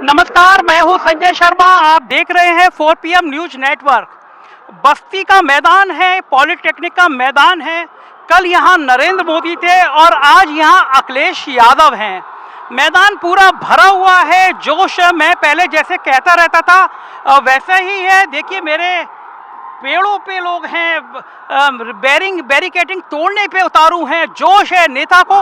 नमस्कार, मैं हूं संजय शर्मा। आप देख रहे हैं 4 PM न्यूज नेटवर्क। बस्ती का मैदान है, पॉलिटेक्निक का मैदान है। कल यहां नरेंद्र मोदी थे और आज यहां अखिलेश यादव हैं। मैदान पूरा भरा हुआ है, जोश मैं पहले जैसे कहता रहता था वैसा ही है। देखिए मेरे पेड़ों पे लोग हैं, बैरिकेडिंग तोड़ने पे उतारू हैं। जोश है, नेता को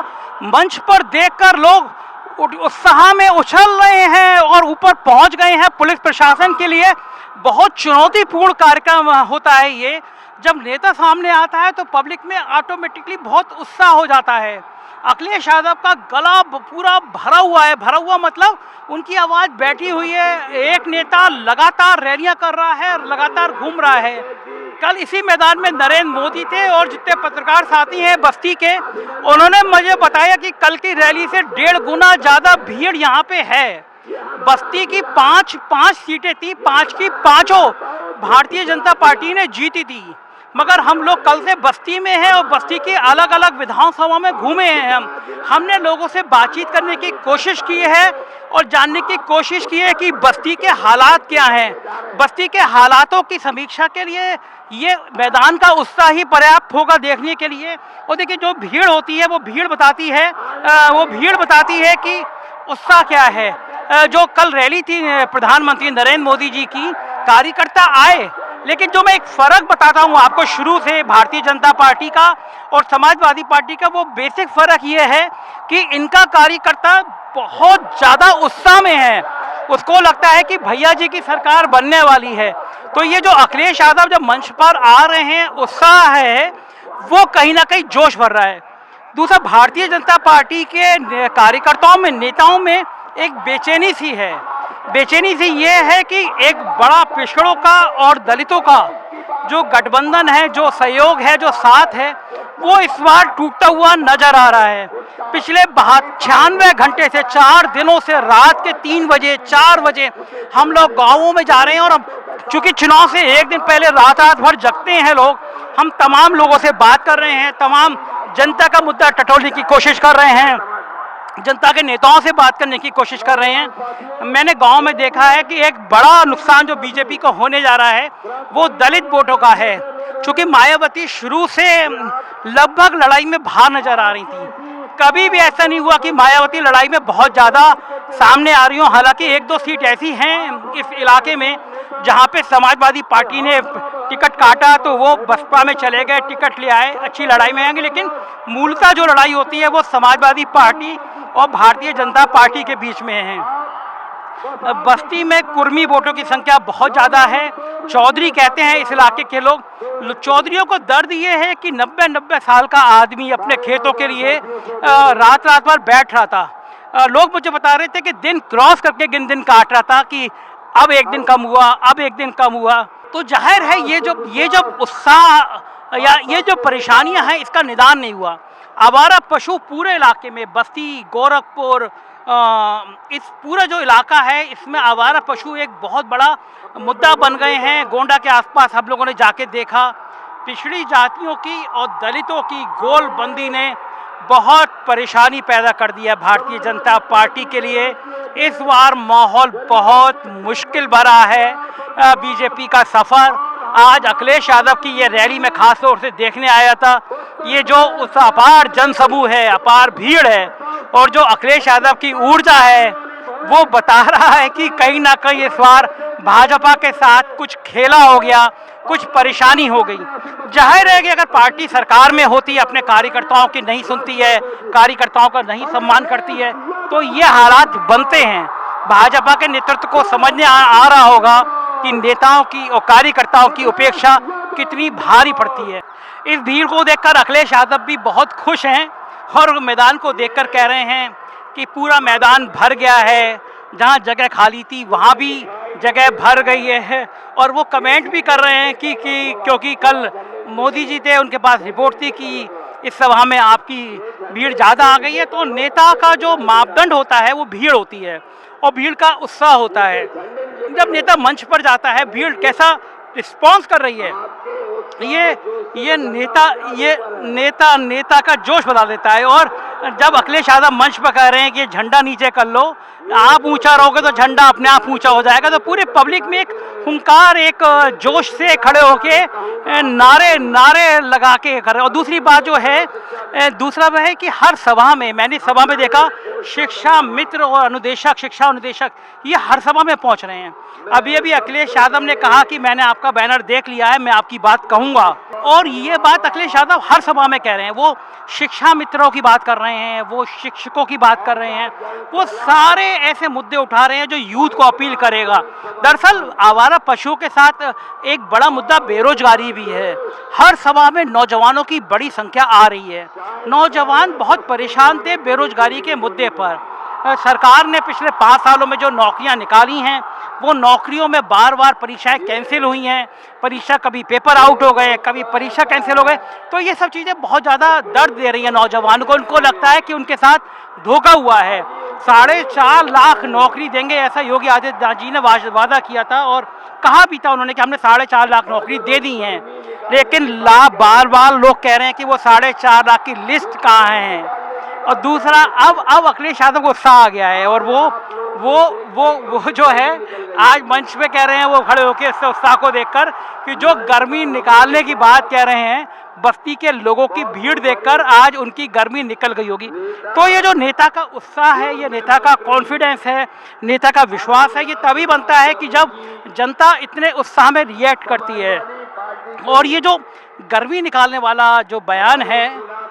मंच पर देखकर लोग उत्साह में उछल रहे हैं और ऊपर पहुंच गए हैं। पुलिस प्रशासन के लिए बहुत चुनौतीपूर्ण कार्यक्रम होता है ये। जब नेता सामने आता है तो पब्लिक में ऑटोमेटिकली बहुत उत्साह हो जाता है। अखिलेश यादव का गला पूरा भरा हुआ है। भरा हुआ मतलब उनकी आवाज़ बैठी हुई है। एक नेता लगातार रैलियां कर रहा है, लगातार घूम रहा है। कल इसी मैदान में नरेंद्र मोदी थे और जितने पत्रकार साथी हैं बस्ती के, उन्होंने मुझे बताया कि कल की रैली से 1.5 गुना ज़्यादा भीड़ यहाँ पे है। बस्ती की पाँच सीटें थी, 5 की 5 भारतीय जनता पार्टी ने जीती थी। मगर हम लोग कल से बस्ती में हैं और बस्ती की अलग अलग विधानसभा में घूमे हैं। हमने लोगों से बातचीत करने की कोशिश की है और जानने की कोशिश की है कि बस्ती के हालात क्या हैं। बस्ती के हालातों की समीक्षा के लिए ये मैदान का उत्साह ही पर्याप्त होगा देखने के लिए। और देखिए जो भीड़ होती है वो भीड़ बताती है कि उत्साह क्या है। जो कल रैली थी प्रधानमंत्री नरेंद्र मोदी जी की, कार्यकर्ता आए, लेकिन जो मैं एक फ़र्क बताता हूँ आपको शुरू से भारतीय जनता पार्टी का और समाजवादी पार्टी का, वो बेसिक फ़र्क ये है कि इनका कार्यकर्ता बहुत ज़्यादा उत्साह में है। उसको लगता है कि भैया जी की सरकार बनने वाली है। तो ये जो अखिलेश यादव जब मंच पर आ रहे हैं, उत्साह है, वो कहीं ना कहीं जोश भर रहा है। दूसरा, भारतीय जनता पार्टी के कार्यकर्ताओं में, नेताओं में एक बेचैनी सी है। बेचैनी सी ये है कि एक बड़ा पिछड़ों का और दलितों का जो गठबंधन है, जो सहयोग है, जो साथ है, वो इस बार टूटता हुआ नजर आ रहा है। पिछले 96 घंटे से, 4 दिनों से रात के 3 बजे 4 बजे हम लोग गाँवों में जा रहे हैं। और अब चूँकि चुनाव से एक दिन पहले रात भर जगते हैं लोग, हम तमाम लोगों से बात कर रहे हैं, तमाम जनता का मुद्दा टटोलने की कोशिश कर रहे हैं, जनता के नेताओं से बात करने की कोशिश कर रहे हैं। मैंने गांव में देखा है कि एक बड़ा नुकसान जो बीजेपी को होने जा रहा है वो दलित वोटों का है। क्योंकि मायावती शुरू से लगभग लड़ाई में बाहर नजर आ रही थी। कभी भी ऐसा नहीं हुआ कि मायावती लड़ाई में बहुत ज़्यादा सामने आ रही हो। हालांकि 1-2 सीट ऐसी हैं इस इलाके में जहां पे समाजवादी पार्टी ने टिकट काटा तो वो बसपा में चले गए, टिकट ले आए, अच्छी लड़ाई में आएंगे। लेकिन मूलतः जो लड़ाई होती है वो समाजवादी पार्टी और भारतीय जनता पार्टी के बीच में है। बस्ती में कुर्मी वोटों की संख्या बहुत ज़्यादा है। चौधरी कहते हैं इस इलाके के लोग। चौधरियों को दर्द ये है कि 90 साल का आदमी अपने खेतों के लिए रात भर बैठ रहा था। लोग मुझे बता रहे थे कि दिन क्रॉस करके दिन काट रहा था कि अब एक दिन कम हुआ, अब एक दिन कम हुआ। तो जाहिर है ये जो उत्साह या ये जो परेशानियां हैं, इसका निदान नहीं हुआ। आवारा पशु पूरे इलाके में, बस्ती, गोरखपुर, इस पूरा जो इलाका है इसमें आवारा पशु एक बहुत बड़ा मुद्दा बन गए हैं। गोंडा के आसपास हम लोगों ने जाके देखा, पिछड़ी जातियों की और दलितों की गोलबंदी ने बहुत परेशानी पैदा कर दिया भारतीय जनता पार्टी के लिए। इस बार माहौल बहुत मुश्किल भरा है। बीजेपी का सफर। आज अखिलेश यादव की ये रैली में खास तौर से देखने आया था। ये जो उस अपार जनसमूह है, अपार भीड़ है, और जो अखिलेश यादव की ऊर्जा है, वो बता रहा है कि कहीं ना कहीं इस बार भाजपा के साथ कुछ खेला हो गया, कुछ परेशानी हो गई। जाहिर है कि अगर पार्टी सरकार में होती है, अपने कार्यकर्ताओं की नहीं सुनती है, कार्यकर्ताओं का नहीं सम्मान करती है, तो ये हालात बनते हैं। भाजपा के नेतृत्व को समझने आ रहा होगा कि नेताओं की और कार्यकर्ताओं की उपेक्षा कितनी भारी पड़ती है। इस भीड़ को देखकर अखिलेश यादव भी बहुत खुश हैं और मैदान को देखकर कह रहे हैं कि पूरा मैदान भर गया है, जहां जगह खाली थी वहां भी जगह भर गई है। और वो कमेंट भी कर रहे हैं कि क्योंकि कल मोदी जी थे, उनके पास रिपोर्ट थी कि इस सभा में आपकी भीड़ ज़्यादा आ गई है। तो नेता का जो मापदंड होता है वो भीड़ होती है और भीड़ का उत्साह होता है। जब नेता मंच पर जाता है, भीड़ कैसा रिस्पॉन्स कर रही है, ये नेता का जोश बता देता है। और जब अखिलेश यादव मंच पर कह रहे हैं कि झंडा नीचे कर लो, आप ऊंचा रहोगे तो झंडा अपने आप ऊंचा हो जाएगा, तो पूरे पब्लिक में एक हुंकार, एक जोश से खड़े होके नारे लगा के कर रहे। और दूसरी बात जो है, दूसरा वह है कि हर सभा में, मैंने सभा में देखा, शिक्षा मित्र और अनुदेशक, शिक्षा अनुदेशक, ये हर सभा में पहुंच रहे हैं। अभी अखिलेश यादव ने कहा कि मैंने आपका बैनर देख लिया है, मैं आपकी बात कहूँगा। और ये बात अखिलेश यादव हर सभा में कह रहे हैं। वो शिक्षा मित्रों की बात कर रहे हैं, वो शिक्षकों की बात कर रहे हैं, वो सारे ऐसे मुद्दे उठा रहे हैं जो यूथ को अपील करेगा। दरअसल आवारा पशुओं के साथ एक बड़ा मुद्दा बेरोजगारी भी है। हर सभा में नौजवानों की बड़ी संख्या आ रही है। नौजवान बहुत परेशान थे बेरोजगारी के मुद्दे पर। सरकार ने पिछले 5 सालों में जो नौकरियां निकाली हैं, वो नौकरियों में बार बार परीक्षाएं कैंसिल हुई हैं। परीक्षा कभी पेपर आउट हो गए, कभी परीक्षा कैंसिल हो गए। तो ये सब चीज़ें बहुत ज़्यादा दर्द दे रही हैं नौजवानों को। उनको लगता है कि उनके साथ धोखा हुआ है। 4.5 लाख नौकरी देंगे, ऐसा योगी आदित्यनाथ जी ने वादा किया था, और कहा भी था उन्होंने कि हमने 4.5 लाख नौकरी दे दी हैं। लेकिन बार बार लोग कह रहे हैं कि वो 4.5 लाख की लिस्ट कहाँ है। और दूसरा, अब अखिलेश यादव को उत्साह आ गया है, और वो जो है आज मंच पे कह रहे हैं, वो खड़े होकर इससे उत्साह को देखकर, कि जो गर्मी निकालने की बात कह रहे हैं, बस्ती के लोगों की भीड़ देखकर आज उनकी गर्मी निकल गई होगी। तो ये जो नेता का उत्साह है, ये नेता का कॉन्फिडेंस है, नेता का विश्वास है, ये तभी बनता है कि जब जनता इतने उत्साह में रिएक्ट करती है। और ये जो गर्मी निकालने वाला जो बयान है,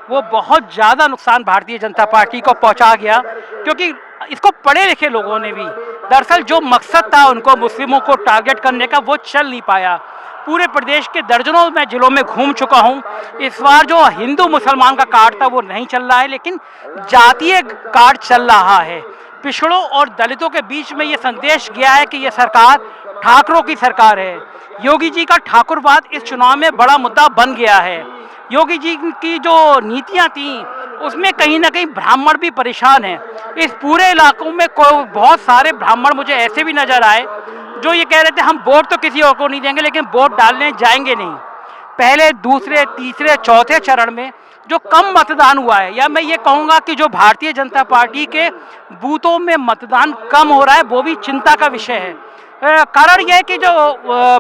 वो बहुत ज़्यादा नुकसान भारतीय जनता पार्टी को पहुंचा गया, क्योंकि इसको पढ़े लिखे लोगों ने भी, दरअसल जो मकसद था उनको मुस्लिमों को टारगेट करने का, वो चल नहीं पाया। पूरे प्रदेश के दर्जनों में जिलों में घूम चुका हूँ। इस बार जो हिंदू मुसलमान का कार्ड था वो नहीं चल रहा है, लेकिन जातीय कार्ड चल रहा है। पिछड़ों और दलितों के बीच में ये संदेश गया है कि ये सरकार ठाकरों की सरकार है। योगी जी का ठाकुरवाद इस चुनाव में बड़ा मुद्दा बन गया है। योगी जी की जो नीतियां थी, उसमें कहीं ना कहीं ब्राह्मण भी परेशान हैं। इस पूरे इलाकों में बहुत सारे ब्राह्मण मुझे ऐसे भी नजर आए जो ये कह रहे थे हम वोट तो किसी और को नहीं देंगे, लेकिन वोट डालने जाएंगे नहीं। पहले, दूसरे, तीसरे, चौथे चरण में जो कम मतदान हुआ है, या मैं ये कहूँगा कि जो भारतीय जनता पार्टी के बूथों में मतदान कम हो रहा है, वो भी चिंता का विषय है। कारण यह है कि जो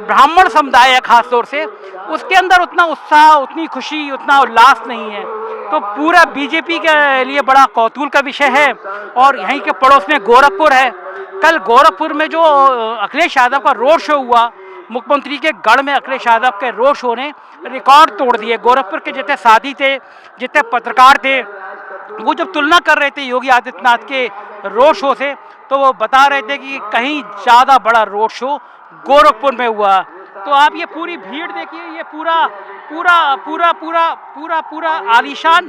ब्राह्मण समुदाय है खास तौर से, उसके अंदर उतना उत्साह, उतनी खुशी, उतना उल्लास नहीं है। तो पूरा बीजेपी के लिए बड़ा कौतूहल का विषय है। और यहीं के पड़ोस में गोरखपुर है। कल गोरखपुर में जो अखिलेश यादव का रोड शो हुआ, मुख्यमंत्री के गढ़ में अखिलेश यादव के रोड शो ने रिकॉर्ड तोड़ दिए। गोरखपुर के जितने साथी थे, जितने पत्रकार थे, वो जब तुलना कर रहे थे योगी आदित्यनाथ के रोड शो से, तो वो बता रहे थे कि कहीं ज़्यादा बड़ा रोड शो गोरखपुर में हुआ। तो आप ये पूरी भीड़ देखिए, ये पूरा आलीशान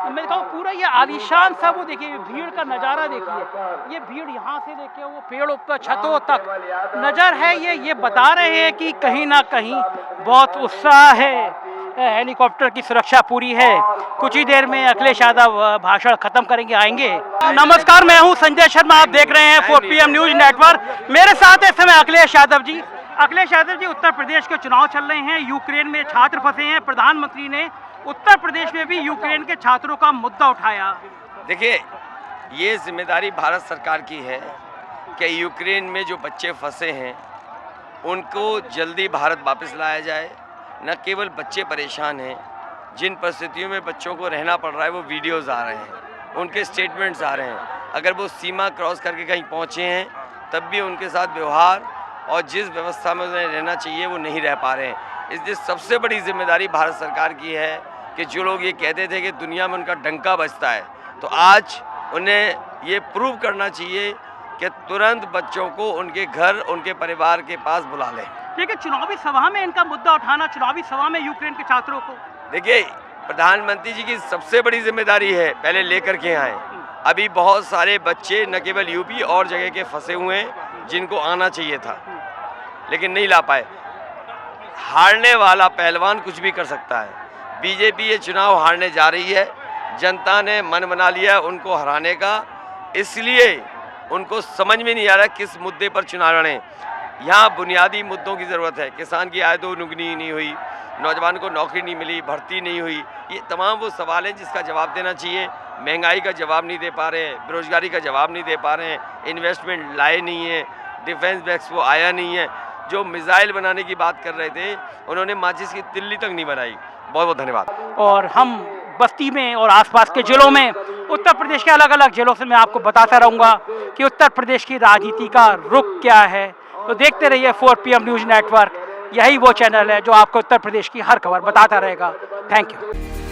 मैं कहूँ पूरा ये आलीशान सा, वो देखिए भीड़ का नज़ारा देखिए। ये भीड़ यहाँ से लेके वो पेड़ों पर, छतों तक नज़र है। ये बता रहे हैं कि कहीं ना कहीं बहुत उत्साह है। हेलीकॉप्टर की सुरक्षा पूरी है। कुछ ही देर में अखिलेश यादव भाषण खत्म करेंगे, आएंगे। नमस्कार, मैं हूं संजय शर्मा, आप देख रहे हैं 4PM न्यूज नेटवर्क। मेरे साथ इस समय अखिलेश यादव जी। अखिलेश यादव जी, उत्तर प्रदेश के चुनाव चल रहे हैं, यूक्रेन में छात्र फंसे हैं। प्रधानमंत्री ने उत्तर प्रदेश में भी यूक्रेन के छात्रों का मुद्दा उठाया। देखिए, ये जिम्मेदारी भारत सरकार की है कि यूक्रेन में जो बच्चे फंसे हैं उनको जल्दी भारत वापस लाया जाए। न केवल बच्चे परेशान हैं, जिन परिस्थितियों में बच्चों को रहना पड़ रहा है वो वीडियोज़ आ रहे हैं, उनके स्टेटमेंट्स आ रहे हैं। अगर वो सीमा क्रॉस करके कहीं पहुँचे हैं तब भी उनके साथ व्यवहार और जिस व्यवस्था में उन्हें रहना चाहिए वो नहीं रह पा रहे हैं। इसलिए सबसे बड़ी जिम्मेदारी भारत सरकार की है कि जो लोग ये कहते थे कि दुनिया में उनका डंका बजता है, तो आज उन्हें ये प्रूव करना चाहिए कि तुरंत बच्चों को उनके घर, उनके परिवार के पास बुला लें। लेकिन चुनावी सभा में इनका मुद्दा उठाना, चुनावी सभा में यूक्रेन के छात्रों को, देखिए प्रधानमंत्री जी की सबसे बड़ी जिम्मेदारी है पहले लेकर के आए। अभी बहुत सारे बच्चे न केवल यूपी और जगह के फंसे हुए हैं जिनको आना चाहिए था लेकिन नहीं ला पाए। हारने वाला पहलवान कुछ भी कर सकता है। बीजेपी ये चुनाव हारने जा रही है, जनता ने मन बना लिया उनको हराने का, इसलिए उनको समझ में नहीं आ रहा किस मुद्दे पर चुनाव लड़ें। यहाँ बुनियादी मुद्दों की ज़रूरत है। किसान की आय दोगुनी नहीं हुई, नौजवान को नौकरी नहीं मिली, भर्ती नहीं हुई, ये तमाम वो सवाल हैं जिसका जवाब देना चाहिए। महंगाई का जवाब नहीं दे पा रहे हैं, बेरोजगारी का जवाब नहीं दे पा रहे हैं, इन्वेस्टमेंट लाए नहीं है, डिफेंस बैक्स वो आया नहीं है। जो मिसाइल बनाने की बात कर रहे थे उन्होंने माचिस की तिल्ली तक नहीं बनाई। बहुत बहुत धन्यवाद। और हम बस्ती में और आसपास के जिलों में, उत्तर प्रदेश के अलग अलग जिलों से मैं आपको बताता रहूँगा कि उत्तर प्रदेश की राजनीति का रुख क्या है। तो देखते रहिए 4 PM न्यूज़ नेटवर्क, यही वो चैनल है जो आपको उत्तर प्रदेश की हर खबर बताता रहेगा। Thank you.